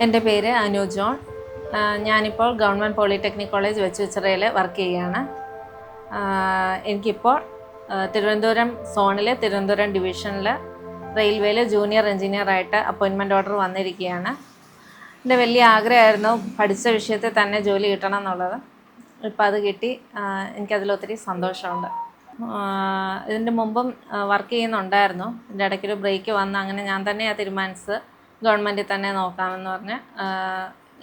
എൻ്റെ പേര് അനു ജോൺ. ഞാനിപ്പോൾ ഗവൺമെൻറ് പോളിടെക്നിക് കോളേജ് വെച്ചുച്ചിറയിൽ വർക്ക് ചെയ്യുകയാണ്. എനിക്കിപ്പോൾ തിരുവനന്തപുരം സോണിൽ തിരുവനന്തപുരം ഡിവിഷനിൽ റെയിൽവേയിൽ ജൂനിയർ എഞ്ചിനീയറായിട്ട് അപ്പോയിൻമെൻറ്റ് ഓർഡർ വന്നിരിക്കുകയാണ്. എൻ്റെ വലിയ ആഗ്രഹമായിരുന്നു പഠിച്ച വിഷയത്തിൽ തന്നെ ജോലി കിട്ടണം എന്നുള്ളത്. ഇപ്പോൾ അത് കിട്ടി. എനിക്കതിലൊത്തിരി സന്തോഷമുണ്ട്. ഇതിൻ്റെ മുമ്പും വർക്ക് ചെയ്യുന്നുണ്ടായിരുന്നു. ഇതിൻ്റെ ഇടയ്ക്കൊരു ബ്രേക്ക് വന്ന് അങ്ങനെ ഞാൻ തന്നെയാണ് തീരുമാനിച്ചത് ഗവൺമെൻറ്റിൽ തന്നെ നോക്കാമെന്ന് പറഞ്ഞ്.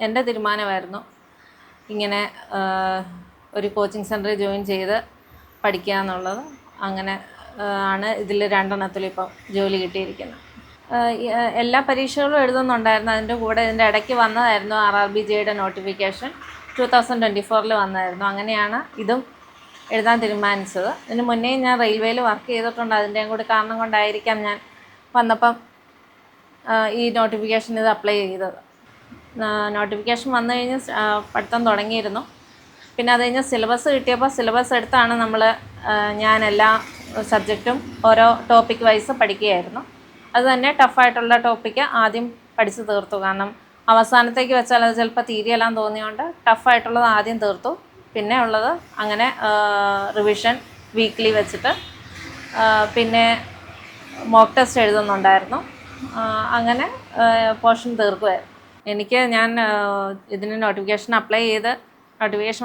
എൻ്റെ തീരുമാനമായിരുന്നു ഇങ്ങനെ ഒരു കോച്ചിങ് സെൻറ്ററിൽ ജോയിൻ ചെയ്ത് പഠിക്കുക എന്നുള്ളത്. അങ്ങനെ ആണ് ഇതിൽ 2 ഇപ്പോൾ ജോലി കിട്ടിയിരിക്കുന്നത്. എല്ലാ പരീക്ഷകളും എഴുതുന്നുണ്ടായിരുന്നു. അതിൻ്റെ കൂടെ ഇതിൻ്റെ ഇടയ്ക്ക് വന്നതായിരുന്നു RRBJയുടെ നോട്ടിഫിക്കേഷൻ 2024 വന്നായിരുന്നു. അങ്ങനെയാണ് ഇതും എഴുതാൻ തീരുമാനിച്ചത്. ഇതിന് മുന്നേ ഞാൻ റെയിൽവേയിൽ വർക്ക് ചെയ്തിട്ടുണ്ട്. അതിൻ്റെയും കൂടി കാരണം കൊണ്ടായിരിക്കാം ഞാൻ വന്നപ്പം ഈ നോട്ടിഫിക്കേഷൻ ഇത് അപ്ലൈ ചെയ്തത്. നോട്ടിഫിക്കേഷൻ വന്നു കഴിഞ്ഞ് പഠിത്തം തുടങ്ങിയിരുന്നു. പിന്നെ അത് കഴിഞ്ഞ് സിലബസ് കിട്ടിയപ്പോൾ സിലബസ് എടുത്താണ് ഞാൻ എല്ലാ സബ്ജക്റ്റും ഓരോ ടോപ്പിക് വൈസ് പഠിക്കുകയായിരുന്നു. അത് തന്നെ ടഫായിട്ടുള്ള ടോപ്പിക്ക് ആദ്യം പഠിച്ച് തീർത്തു. കാരണം അവസാനത്തേക്ക് വെച്ചാൽ അത് ചിലപ്പോൾ തീരെയെല്ലാം തോന്നിയുകൊണ്ട് ടഫായിട്ടുള്ളത് ആദ്യം തീർത്തു. പിന്നെ ഉള്ളത് അങ്ങനെ റിവിഷൻ വീക്ക്ലി വെച്ചിട്ട് പിന്നെ മോക്ക് ടെസ്റ്റ് എഴുതുന്നുണ്ടായിരുന്നു. അങ്ങനെ പോർഷൻ തീർക്കുമായിരുന്നു. ഞാൻ ഇതിന് നോട്ടിഫിക്കേഷൻ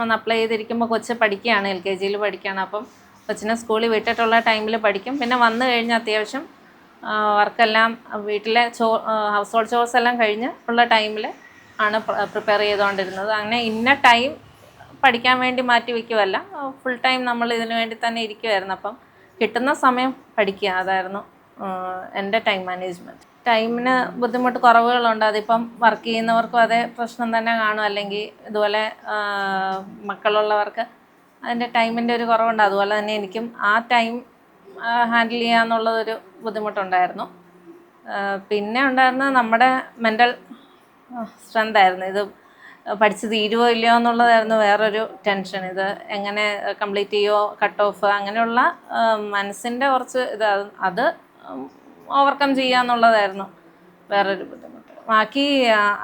വന്ന് അപ്ലൈ ചെയ്തിരിക്കുമ്പോൾ കൊച്ച് പഠിക്കുകയാണ്, LKGയിൽ പഠിക്കുകയാണ്. അപ്പം കൊച്ചിനെ സ്കൂളിൽ വിട്ടിട്ടുള്ള ടൈമിൽ പഠിക്കും. പിന്നെ വന്നു കഴിഞ്ഞ് അത്യാവശ്യം വർക്കെല്ലാം വീട്ടിലെ ഹൗസ് ഹോൾഡ് ചോർസ് എല്ലാം കഴിഞ്ഞ് ഉള്ള ടൈമിൽ ആണ് പ്രിപ്പയർ ചെയ്തുകൊണ്ടിരുന്നത്. അങ്ങനെ ഇന്ന ടൈം പഠിക്കാൻ വേണ്ടി മാറ്റി വയ്ക്കുമല്ല, ഫുൾ ടൈം നമ്മൾ ഇതിനു വേണ്ടി തന്നെ ഇരിക്കുമായിരുന്നു. അപ്പം കിട്ടുന്ന സമയം പഠിക്കുക, അതായിരുന്നു എൻ്റെ ടൈം മാനേജ്മെൻറ്റ്. ടൈമിന് ബുദ്ധിമുട്ട് കുറവുകളുണ്ട്. അതിപ്പം വർക്ക് ചെയ്യുന്നവർക്കും അതേ പ്രശ്നം തന്നെ കാണും. അല്ലെങ്കിൽ ഇതുപോലെ മക്കളുള്ളവർക്ക് അതിൻ്റെ ടൈമിൻ്റെ ഒരു കുറവുണ്ട്. അതുപോലെ തന്നെ എനിക്കും ആ ടൈം ഹാൻഡിൽ ചെയ്യാന്നുള്ളതൊരു ബുദ്ധിമുട്ടുണ്ടായിരുന്നു. പിന്നെ ഉണ്ടായിരുന്നത് നമ്മുടെ മെൻ്റൽ സ്ട്രെങ്ത് ആയിരുന്നു. ഇത് പഠിച്ച് തീരുമോ ഇല്ലയോ എന്നുള്ളതായിരുന്നു വേറൊരു ടെൻഷൻ. ഇത് എങ്ങനെ കംപ്ലീറ്റ് ചെയ്യുമോ, കട്ട് ഓഫ്, അങ്ങനെയുള്ള മനസ്സിൻ്റെ കുറച്ച് അത് ഓവർകം ചെയ്യുക എന്നുള്ളതായിരുന്നു വേറൊരു ബുദ്ധിമുട്ട്. ബാക്കി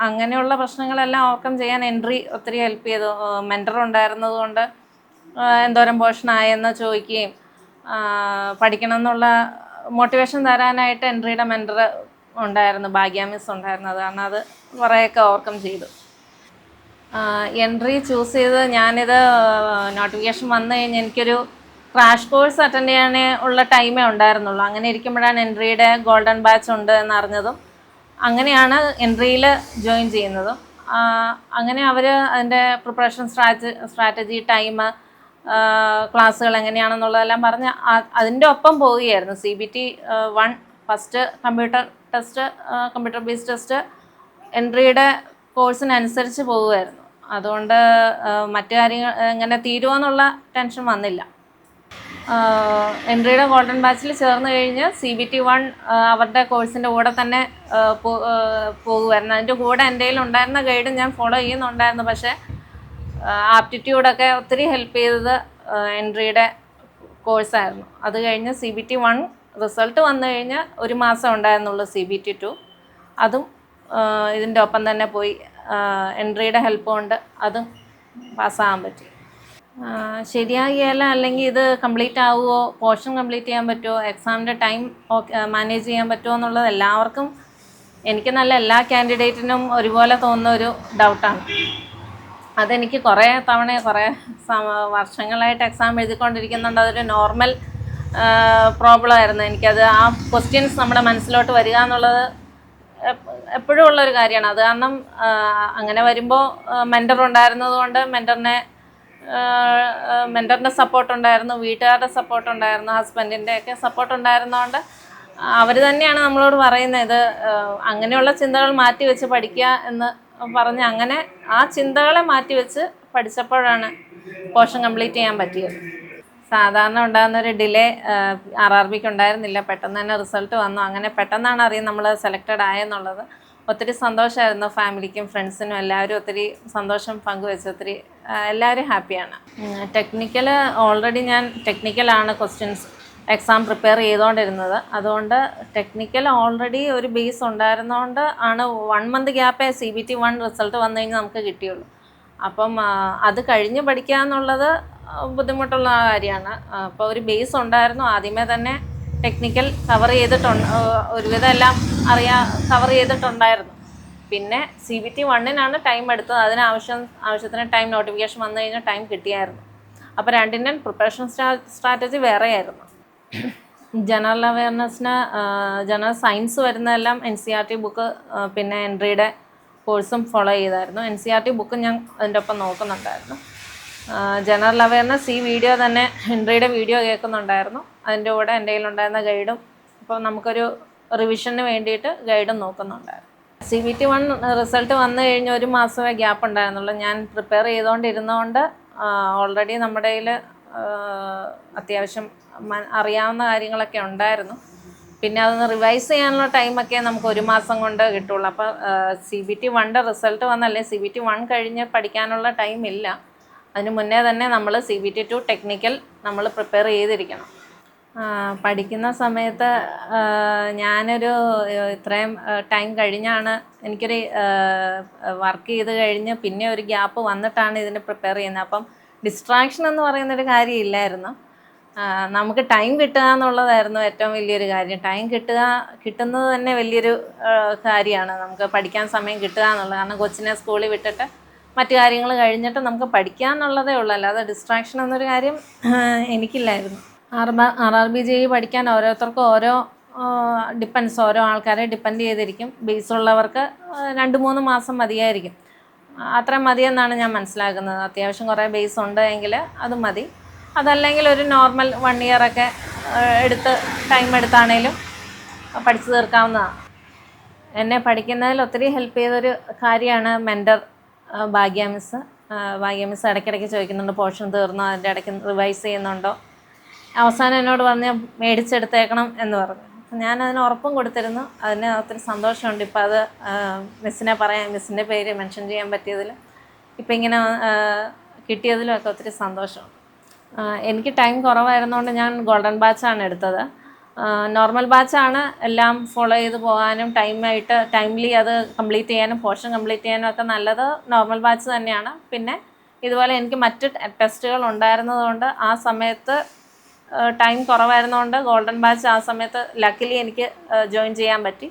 അങ്ങനെയുള്ള പ്രശ്നങ്ങളെല്ലാം ഓവർകം ചെയ്യാൻ എൻട്രി ഒത്തിരി ഹെൽപ്പ് ചെയ്തു. മെൻറ്റർ ഉണ്ടായിരുന്നത് കൊണ്ട് എന്തോരം പോർഷൻ ആയെന്ന് ചോദിക്കുകയും പഠിക്കണം എന്നുള്ള മോട്ടിവേഷൻ തരാനായിട്ട് എൻട്രിയുടെ മെൻറ്റർ ഉണ്ടായിരുന്നു, ഭാഗ്യ മിസ് ഉണ്ടായിരുന്നു. അത് കാരണം അത് കുറേയൊക്കെ ഓവർകം ചെയ്തു. എൻട്രി ചൂസ് ചെയ്ത് ഞാനിത് നോട്ടിഫിക്കേഷൻ വന്നു കഴിഞ്ഞ് എനിക്കൊരു ക്രാഷ് കോഴ്സ് അറ്റൻഡ് ചെയ്യാൻ ഉള്ള ടൈമേ ഉണ്ടായിരുന്നുള്ളൂ. അങ്ങനെ ഇരിക്കുമ്പോഴാണ് എൻട്രിയുടെ ഗോൾഡൻ ബാച്ച് ഉണ്ട് എന്നറിഞ്ഞതും അങ്ങനെയാണ് എൻട്രിയിൽ ജോയിൻ ചെയ്യുന്നതും. അങ്ങനെ അവർ അതിൻ്റെ പ്രിപ്പറേഷൻ സ്ട്രാറ്റജി, ടൈം, ക്ലാസ്സുകൾ എങ്ങനെയാണെന്നുള്ളതെല്ലാം പറഞ്ഞ് അതിൻ്റെ ഒപ്പം പോവുകയായിരുന്നു. CBT 1 first computer based test എൻട്രിയുടെ കോഴ്സിനനുസരിച്ച് പോവുമായിരുന്നു. അതുകൊണ്ട് മറ്റു കാര്യങ്ങൾ എങ്ങനെ തീരുമോയെന്നുള്ള ടെൻഷൻ വന്നില്ല. എൻട്രിയുടെ ഗോൾഡൻ ബാച്ചിൽ ചേർന്ന് കഴിഞ്ഞ് CBT 1 അവരുടെ കോഴ്സിൻ്റെ കൂടെ തന്നെ പോകുമായിരുന്നു. അതിൻ്റെ കൂടെ എൻ്റെ കയ്യിൽ ഉണ്ടായിരുന്ന ഗൈഡ് ഞാൻ ഫോളോ ചെയ്യുന്നുണ്ടായിരുന്നു. പക്ഷേ ആപ്റ്റിറ്റ്യൂഡൊക്കെ ഒത്തിരി ഹെൽപ്പ് ചെയ്തത് എൻട്രിയുടെ കോഴ്സായിരുന്നു. അത് കഴിഞ്ഞ് CBT 1 റിസൾട്ട് വന്നു കഴിഞ്ഞ് 1 മാസം ഉണ്ടായിരുന്നുള്ളൂ CBT 2. അതും ഇതിൻ്റെ ഒപ്പം തന്നെ പോയി. എൻട്രിയുടെ ഹെൽപ്പ് കൊണ്ട് അതും പാസ്സാകാൻ പറ്റി. ശരിയാകിയല്ല, അല്ലെങ്കിൽ ഇത് കംപ്ലീറ്റ് ആവുമോ, പോർഷൻ കംപ്ലീറ്റ് ചെയ്യാൻ പറ്റുമോ, എക്സാമിൻ്റെ ടൈം മാനേജ് ചെയ്യാൻ പറ്റുമോ എന്നുള്ളത് എല്ലാവർക്കും, എനിക്കെന്നല്ല എല്ലാ കാൻഡിഡേറ്റിനും ഒരുപോലെ തോന്നുന്ന ഒരു ഡൗട്ടാണ്. അതെനിക്ക് കുറേ വർഷങ്ങളായിട്ട് എക്സാം എഴുതിക്കൊണ്ടിരിക്കുന്നുണ്ട്. അതൊരു നോർമൽ പ്രോബ്ലം ആയിരുന്നു എനിക്കത്. ആ ക്വസ്റ്റ്യൻസ് നമ്മുടെ മനസ്സിലോട്ട് വരിക എന്നുള്ളത് എപ്പോഴും ഉള്ളൊരു കാര്യമാണ്. അത് കാരണം അങ്ങനെ വരുമ്പോൾ മെൻറ്റർ ഉണ്ടായിരുന്നത് കൊണ്ട് മെൻറ്ററിൻ്റെ സപ്പോർട്ട് ഉണ്ടായിരുന്നു, വീട്ടുകാരുടെ സപ്പോർട്ട് ഉണ്ടായിരുന്നു, ഹസ്ബൻഡിൻ്റെയൊക്കെ സപ്പോർട്ട് ഉണ്ടായിരുന്നതുകൊണ്ട് അവർ തന്നെയാണ് നമ്മളോട് പറയുന്നത് ഇത് അങ്ങനെയുള്ള ചിന്തകൾ മാറ്റി വെച്ച് പഠിക്കുക എന്ന് പറഞ്ഞ്, അങ്ങനെ ആ ചിന്തകളെ മാറ്റി വെച്ച് പഠിച്ചപ്പോഴാണ് പോർഷൻ കംപ്ലീറ്റ് ചെയ്യാൻ പറ്റിയത്. സാധാരണ ഉണ്ടാകുന്നൊരു ഡിലേ RRBക്ക് ഉണ്ടായിരുന്നില്ല. പെട്ടെന്ന് തന്നെ റിസൾട്ട് വന്നു. അങ്ങനെ പെട്ടെന്നാണ് അറിയുന്നത് നമ്മൾ സെലക്റ്റഡ് ആയെന്നുള്ളത്. ഒത്തിരി സന്തോഷമായിരുന്നു. ഫാമിലിക്കും ഫ്രണ്ട്സിനും എല്ലാവരും ഒത്തിരി സന്തോഷം പങ്കുവെച്ച് എല്ലാവരും ഹാപ്പിയാണ്. ടെക്നിക്കൽ ഓൾറെഡി ഞാൻ ടെക്നിക്കലാണ് ക്വസ്റ്റ്യൻസ് എക്സാം പ്രിപ്പയർ ചെയ്തുകൊണ്ടിരുന്നത്. അതുകൊണ്ട് ടെക്നിക്കൽ ഓൾറെഡി ഒരു ബേസ് ഉണ്ടായിരുന്നതുകൊണ്ട് ആണ് 1 മന്ത് ഗ്യാപ്പേ CBT 1 റിസൾട്ട് വന്നു കഴിഞ്ഞാൽ നമുക്ക് കിട്ടിയുള്ളൂ. അപ്പം അത് കഴിഞ്ഞ് പഠിക്കുക എന്നുള്ളത് ബുദ്ധിമുട്ടുള്ള കാര്യമാണ്. അപ്പോൾ ഒരു ബേസ് ഉണ്ടായിരുന്നു. ആദ്യമേ തന്നെ ടെക്നിക്കൽ കവർ ചെയ്തിട്ടുണ്ട്, ഒരുവിധം എല്ലാം കവർ ചെയ്തിട്ടുണ്ടായിരുന്നു. പിന്നെ CBT 1-നാണ് ടൈം എടുത്തത്. ആവശ്യത്തിന് ടൈം നോട്ടിഫിക്കേഷൻ വന്നു കഴിഞ്ഞാൽ ടൈം കിട്ടിയായിരുന്നു. അപ്പോൾ രണ്ടിൻ്റെ പ്രിപ്പറേഷൻ സ്ട്രാറ്റജി വേറെയായിരുന്നു. ജനറൽ അവയർനെസ്സിന് ജനറൽ സയൻസ് വരുന്നതെല്ലാം NCERT ബുക്ക് പിന്നെ എൻട്രിയുടെ കോഴ്സും ഫോളോ ചെയ്തായിരുന്നു. NCERT ബുക്ക് ഞാൻ അതിൻ്റെ ഒപ്പം നോക്കുന്നുണ്ടായിരുന്നു. ജനറൽ അവയർനെസ് ഈ വീഡിയോ തന്നെ എൻട്രിയുടെ വീഡിയോ കേൾക്കുന്നുണ്ടായിരുന്നു. അതിൻ്റെ കൂടെ എൻ്റെ കയ്യിലുണ്ടായിരുന്ന ഗൈഡും ഇപ്പോൾ നമുക്കൊരു റിവിഷന് വേണ്ടിയിട്ട് ഗൈഡും നോക്കുന്നുണ്ടായിരുന്നു. CBT 1 റിസൾട്ട് വന്നു കഴിഞ്ഞ് 1 മാസമേ ഗ്യാപ്പ് ഉണ്ടായിരുന്നുള്ളൂ. ഞാൻ പ്രിപ്പയർ ചെയ്തുകൊണ്ടിരുന്നതുകൊണ്ട് ഓൾറെഡി നമ്മുടെ കയ്യിൽ അത്യാവശ്യം അറിയാവുന്ന കാര്യങ്ങളൊക്കെ ഉണ്ടായിരുന്നു. പിന്നെ അതൊന്ന് റിവൈസ് ചെയ്യാനുള്ള ടൈമൊക്കെ നമുക്ക് 1 മാസം കൊണ്ട് കിട്ടുള്ളൂ. അപ്പോൾ CBT 1 റിസൾട്ട് വന്നല്ലേ CBT 1 കഴിഞ്ഞ് പഠിക്കാനുള്ള ടൈമില്ല. അതിന് മുന്നേ തന്നെ നമ്മൾ CBT 2 ടെക്നിക്കൽ നമ്മൾ പ്രിപ്പയർ ചെയ്തിരിക്കണം. പഠിക്കുന്ന സമയത്ത് ഞാനൊരു ഇത്രയും ടൈം കഴിഞ്ഞാണ് എനിക്കൊരു വർക്ക് ചെയ്ത് കഴിഞ്ഞ് പിന്നെ ഒരു ഗ്യാപ്പ് വന്നിട്ടാണ് ഇതിന് പ്രിപ്പയർ ചെയ്യുന്നത്. അപ്പം ഡിസ്ട്രാക്ഷൻ എന്ന് പറയുന്നൊരു കാര്യമില്ലായിരുന്നു. നമുക്ക് ടൈം കിട്ടുക എന്നുള്ളതായിരുന്നു ഏറ്റവും വലിയൊരു കാര്യം. ടൈം കിട്ടുന്നത് തന്നെ വലിയൊരു കാര്യമാണ്. നമുക്ക് പഠിക്കാൻ സമയം കിട്ടുക എന്നുള്ളത്. കാരണം കൊച്ചിനെ സ്കൂളിൽ വിട്ടിട്ട് മറ്റു കാര്യങ്ങൾ കഴിഞ്ഞിട്ട് നമുക്ക് പഠിക്കുക എന്നുള്ളതേ ഉള്ളൂ. അല്ലാതെ ഡിസ്ട്രാക്ഷൻ എന്നൊരു കാര്യം എനിക്കില്ലായിരുന്നു. RRBJE പഠിക്കാൻ ഓരോരുത്തർക്കും ഓരോ ഓരോ ആൾക്കാരെ ഡിപ്പെൻഡ് ചെയ്തിരിക്കും. ബേസുള്ളവർക്ക് 2-3 മാസം മതിയായിരിക്കും. അത്രയും മതിയെന്നാണ് ഞാൻ മനസ്സിലാക്കുന്നത്. അത്യാവശ്യം കുറേ ബേസ് ഉണ്ട് എങ്കിൽ അത് മതി. അതല്ലെങ്കിൽ ഒരു നോർമൽ 1 ഇയറൊക്കെ ടൈം എടുത്താണേലും പഠിച്ചു തീർക്കാവുന്നതാണ്. എന്നെ പഠിക്കുന്നതിൽ ഒത്തിരി ഹെൽപ്പ് ചെയ്തൊരു കാര്യമാണ് മെൻറ്റർ ഭാഗ്യ മിസ്സ്. ഭാഗ്യ മിസ്സ് ഇടയ്ക്കിടയ്ക്ക് ചോദിക്കുന്നുണ്ട് പോർഷൻ തീർന്നോ, അതിൻ്റെ ഇടയ്ക്ക് റിവൈസ് ചെയ്യുന്നുണ്ടോ. അവസാനം എന്നോട് പറഞ്ഞ് മേടിച്ചെടുത്തേക്കണം എന്ന് പറഞ്ഞു. ഞാനതിന് ഉറപ്പും കൊടുത്തിരുന്നു. അതിന് ഒത്തിരി സന്തോഷമുണ്ട്. ഇപ്പോൾ അത് മിസ്സിനെ പറയാൻ, മിസ്സിൻ്റെ പേര് മെൻഷൻ ചെയ്യാൻ പറ്റിയതിൽ, ഇപ്പം ഇങ്ങനെ കിട്ടിയതിലും ഒക്കെ ഒത്തിരി സന്തോഷമുണ്ട്. എനിക്ക് ടൈം കുറവായിരുന്നുകൊണ്ട് ഞാൻ ഗോൾഡൻ ബാച്ചാണ് എടുത്തത്. നോർമൽ ബാച്ചാണ് എല്ലാം ഫോളോ ചെയ്ത് പോകാനും ടൈംലി അത് കംപ്ലീറ്റ് ചെയ്യാനും പോർഷൻ കംപ്ലീറ്റ് ചെയ്യാനും ഒക്കെ നല്ലത് നോർമൽ ബാച്ച് തന്നെയാണ്. പിന്നെ ഇതുപോലെ എനിക്ക് മറ്റ് ടെസ്റ്റുകൾ ഉണ്ടായിരുന്നതുകൊണ്ട് ആ സമയത്ത് ടൈം കുറവായിരുന്നതുകൊണ്ട് ഗോൾഡൻ ബാച്ച് ആ സമയത്ത് ലക്കിലി എനിക്ക് ജോയിൻ ചെയ്യാൻ പറ്റി.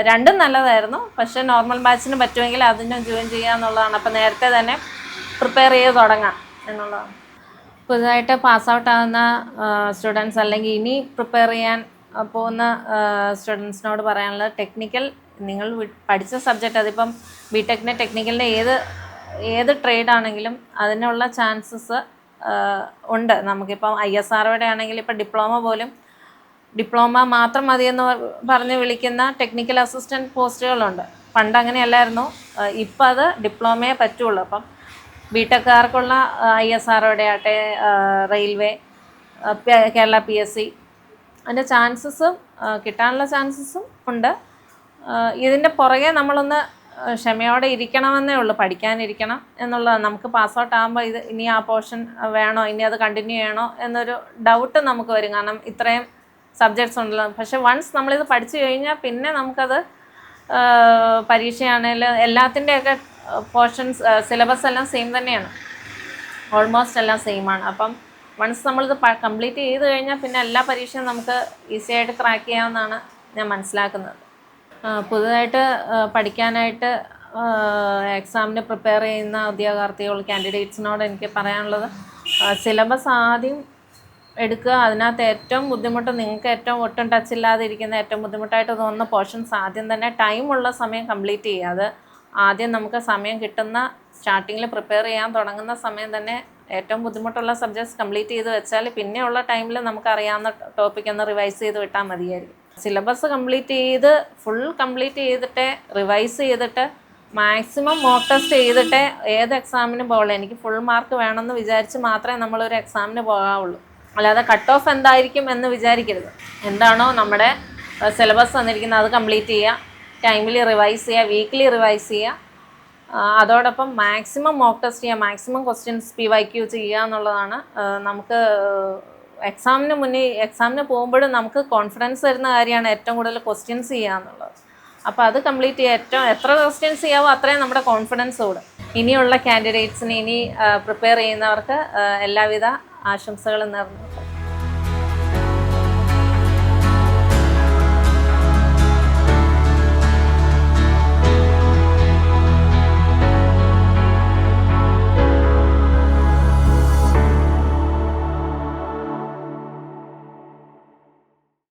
രണ്ടും നല്ലതായിരുന്നു. പക്ഷേ നോർമൽ ബാച്ചിന് പറ്റുമെങ്കിൽ അതിന് ജോയിൻ ചെയ്യുക എന്നുള്ളതാണ്. അപ്പോൾ നേരത്തെ തന്നെ പ്രിപ്പയർ ചെയ്ത് തുടങ്ങാം എന്നുള്ളതാണ്. പുതുതായിട്ട് പാസ് ഔട്ട് ആകുന്ന സ്റ്റുഡൻസ് അല്ലെങ്കിൽ ഇനി പ്രിപ്പയർ ചെയ്യാൻ പോകുന്ന സ്റ്റുഡൻസിനോട് പറയാനുള്ളത്, ടെക്നിക്കൽ നിങ്ങൾ പഠിച്ച സബ്ജക്റ്റ്, അതിപ്പം BTechൻ്റെ ടെക്നിക്കലിൻ്റെ ഏത് ട്രേഡാണെങ്കിലും അതിനുള്ള ചാൻസസ് ഉണ്ട്. നമുക്കിപ്പം ISROയുടെ ആണെങ്കിൽ ഇപ്പം ഡിപ്ലോമ മാത്രം മതിയെന്ന് പറഞ്ഞ് വിളിക്കുന്ന ടെക്നിക്കൽ അസിസ്റ്റൻറ്റ് പോസ്റ്റുകളുണ്ട്. പണ്ട് അങ്ങനെയല്ലായിരുന്നു. ഇപ്പം അത് ഡിപ്ലോമയെ പറ്റുള്ളൂ. അപ്പം BTechകാർക്കുള്ള ISROയുടെ ആട്ടെ, റെയിൽവേ, കേരള PSC, അതിൻ്റെ ചാൻസസും കിട്ടാനുള്ള ചാൻസസും ഉണ്ട്. ഇതിൻ്റെ പുറകെ നമ്മളൊന്ന് ക്ഷമയോടെ ഇരിക്കണമെന്നേ ഉള്ളൂ. പഠിക്കാനിരിക്കണം എന്നുള്ളതാണ്. നമുക്ക് പാസ് ഔട്ട് ആകുമ്പോൾ ഇനി ആ പോർഷൻ വേണോ, ഇനി അത് കണ്ടിന്യൂ ചെയ്യണോ എന്നൊരു ഡൗട്ട് നമുക്ക് വരും. കാരണം ഇത്രയും സബ്ജക്ട്സ് ഉണ്ടല്ലോ. പക്ഷേ വൺസ് നമ്മളിത് പഠിച്ചു കഴിഞ്ഞാൽ പിന്നെ നമുക്കത് പരീക്ഷയാണെങ്കിലും എല്ലാത്തിൻ്റെയൊക്കെ പോർഷൻസ് സിലബസ് എല്ലാം സെയിം തന്നെയാണ്. ഓൾമോസ്റ്റ് എല്ലാം സെയിമാണ്. അപ്പം വൺസ് നമ്മളിത് കംപ്ലീറ്റ് ചെയ്ത് കഴിഞ്ഞാൽ പിന്നെ എല്ലാ പരീക്ഷയും നമുക്ക് ഈസി ആയിട്ട് ക്രാക്ക് ചെയ്യാമെന്നാണ് ഞാൻ മനസ്സിലാക്കുന്നത്. പുതുതായിട്ട് പഠിക്കാനായിട്ട് എക്സാമിന് പ്രിപ്പയർ ചെയ്യുന്ന ഉദ്യോഗാർത്ഥികൾ, കാൻഡിഡേറ്റ്സിനോട് എനിക്ക് പറയാനുള്ളത്, സിലബസ് ആദ്യം എടുക്കുക. അതിനകത്ത് ഏറ്റവും ബുദ്ധിമുട്ട്, നിങ്ങൾക്ക് ഏറ്റവും ഒട്ടും ടച്ചില്ലാതെ ഇരിക്കുന്ന ഏറ്റവും ബുദ്ധിമുട്ടായിട്ട് തോന്നുന്ന പോർഷൻസ് ആദ്യം തന്നെ ടൈമുള്ള സമയം കംപ്ലീറ്റ് ചെയ്യുക. അത് ആദ്യം നമുക്ക് സമയം കിട്ടുന്ന സ്റ്റാർട്ടിങ്ങിൽ പ്രിപ്പയർ ചെയ്യാൻ തുടങ്ങുന്ന സമയം തന്നെ ഏറ്റവും ബുദ്ധിമുട്ടുള്ള സബ്ജക്ട്സ് കംപ്ലീറ്റ് ചെയ്ത് വെച്ചാൽ പിന്നെയുള്ള ടൈമിൽ നമുക്കറിയാവുന്ന ടോപ്പിക് ഒന്ന് റിവൈസ് ചെയ്ത് വിട്ടാൽ മതിയായിരിക്കും. സിലബസ് ഫുൾ കംപ്ലീറ്റ് ചെയ്തിട്ട് റിവൈസ് ചെയ്തിട്ട് മാക്സിമം മോക്ക് ടെസ്റ്റ് ചെയ്തിട്ട് ഏത് എക്സാമിന് പോകുള്ളൂ. എനിക്ക് ഫുൾ മാർക്ക് വേണമെന്ന് വിചാരിച്ച് മാത്രമേ നമ്മളൊരു എക്സാമിന് പോകാവുള്ളൂ. അല്ലാതെ കട്ട് ഓഫ് എന്തായിരിക്കും എന്ന് വിചാരിക്കരുത്. എന്താണോ നമ്മുടെ സിലബസ് തന്നിരിക്കുന്നത് അത് കംപ്ലീറ്റ് ചെയ്യുക, ടൈമിൽ റിവൈസ് ചെയ്യുക, വീക്ക്ലി റിവൈസ് ചെയ്യുക. അതോടൊപ്പം മാക്സിമം മോക്ക് ടെസ്റ്റ് ചെയ്യുക, മാക്സിമം ക്വസ്റ്റ്യൻസ് PYQ ചെയ്യുക എന്നുള്ളതാണ് നമുക്ക് എക്സാമിന് പോകുമ്പോഴും നമുക്ക് കോൺഫിഡൻസ് തരുന്ന കാര്യമാണ് ഏറ്റവും കൂടുതൽ ക്വസ്റ്റ്യൻസ് ചെയ്യുക എന്നുള്ളത്. അപ്പോൾ അത് കംപ്ലീറ്റ് ചെയ്യുക, എത്ര ക്വസ്റ്റ്യൻസ് ചെയ്യാവോ അത്രയും നമ്മുടെ കോൺഫിഡൻസ് കൂടും. ഇനിയുള്ള കാൻഡിഡേറ്റ്സിന്, ഇനി പ്രിപ്പയർ ചെയ്യുന്നവർക്ക് എല്ലാവിധ ആശംസകളും നേർന്നു.